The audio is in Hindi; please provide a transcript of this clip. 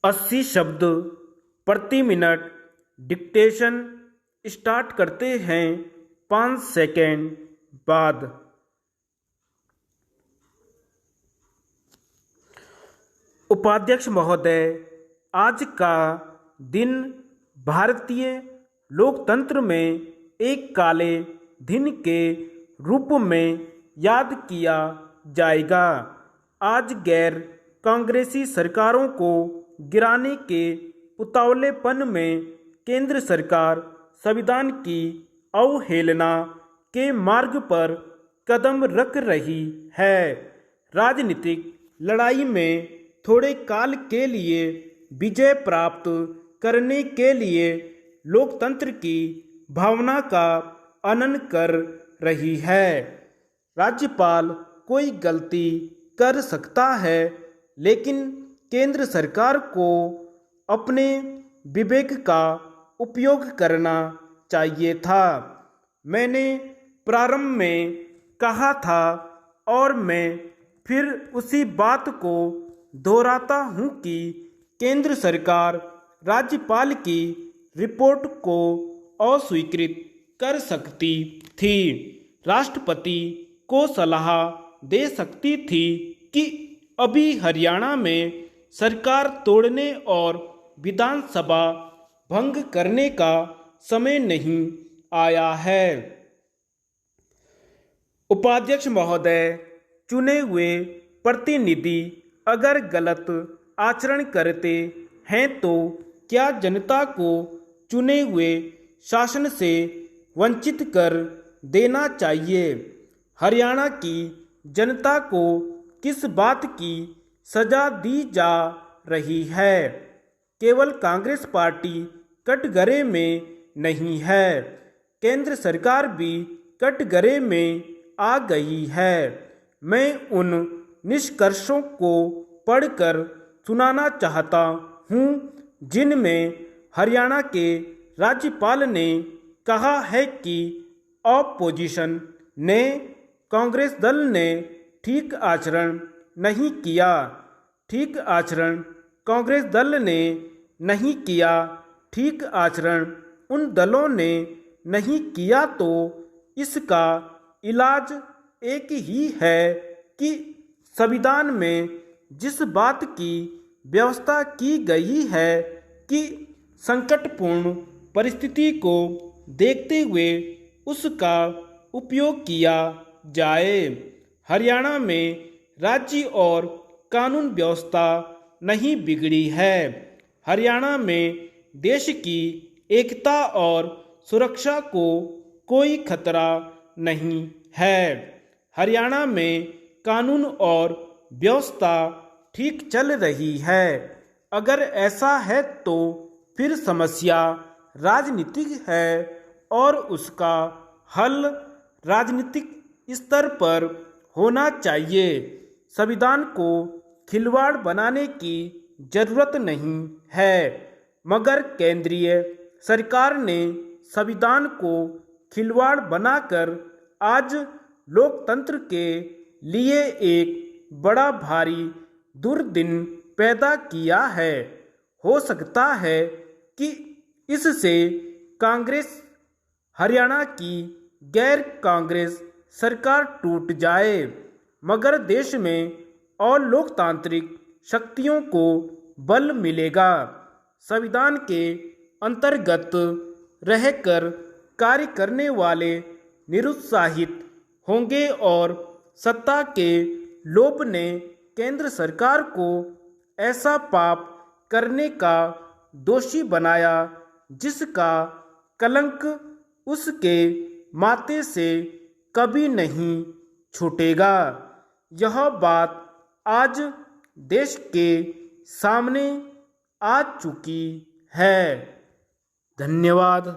80 शब्द प्रति मिनट डिक्टेशन स्टार्ट करते हैं 5 सेकेंड बाद। उपाध्यक्ष महोदय, आज का दिन भारतीय लोकतंत्र में एक काले दिन के रूप में याद किया जाएगा। आज गैर कांग्रेसी सरकारों को गिराने के उतावलेपन में केंद्र सरकार संविधान की अवहेलना के मार्ग पर कदम रख रही है। राजनीतिक लड़ाई में थोड़े काल के लिए विजय प्राप्त करने के लिए लोकतंत्र की भावना का हनन कर रही है। राज्यपाल कोई गलती कर सकता है, लेकिन केंद्र सरकार को अपने विवेक का उपयोग करना चाहिए था। मैंने प्रारंभ में कहा था और मैं फिर उसी बात को दोहराता हूं कि केंद्र सरकार राज्यपाल की रिपोर्ट को अस्वीकृत कर सकती थी, राष्ट्रपति को सलाह दे सकती थी कि अभी हरियाणा में सरकार तोड़ने और विधानसभा भंग करने का समय नहीं आया है। उपाध्यक्ष महोदय, चुने हुए प्रतिनिधि अगर गलत आचरण करते हैं तो क्या जनता को चुने हुए शासन से वंचित कर देना चाहिए? हरियाणा की जनता को किस बात की सजा दी जा रही है? केवल कांग्रेस पार्टी कटघरे में नहीं है, केंद्र सरकार भी कटघरे में आ गई है। मैं उन निष्कर्षों को पढ़कर सुनाना चाहता हूँ जिनमें हरियाणा के राज्यपाल ने कहा है कि ऑपोजिशन ने, कांग्रेस दल ने ठीक आचरण नहीं किया। ठीक आचरण कांग्रेस दल ने नहीं किया, ठीक आचरण उन दलों ने नहीं किया, तो इसका इलाज एक ही है कि संविधान में जिस बात की व्यवस्था की गई है कि संकटपूर्ण परिस्थिति को देखते हुए उसका उपयोग किया जाए। हरियाणा में राज्य और कानून व्यवस्था नहीं बिगड़ी है। हरियाणा में देश की एकता और सुरक्षा को कोई खतरा नहीं है। हरियाणा में कानून और व्यवस्था ठीक चल रही है। अगर ऐसा है तो फिर समस्या राजनीतिक है और उसका हल राजनीतिक स्तर पर होना चाहिए। संविधान को खिलवाड़ बनाने की जरूरत नहीं है, मगर केंद्रीय सरकार ने संविधान को खिलवाड़ बनाकर आज लोकतंत्र के लिए एक बड़ा भारी दुर्दिन पैदा किया है। हो सकता है कि इससे कांग्रेस, हरियाणा की गैर कांग्रेस सरकार टूट जाए, मगर देश में और लोकतांत्रिक शक्तियों को बल मिलेगा। संविधान के अंतर्गत रहकर कार्य करने वाले निरुत्साहित होंगे और सत्ता के लोभ ने केंद्र सरकार को ऐसा पाप करने का दोषी बनाया जिसका कलंक उसके माथे से कभी नहीं छूटेगा। यह बात आज देश के सामने आ चुकी है। धन्यवाद।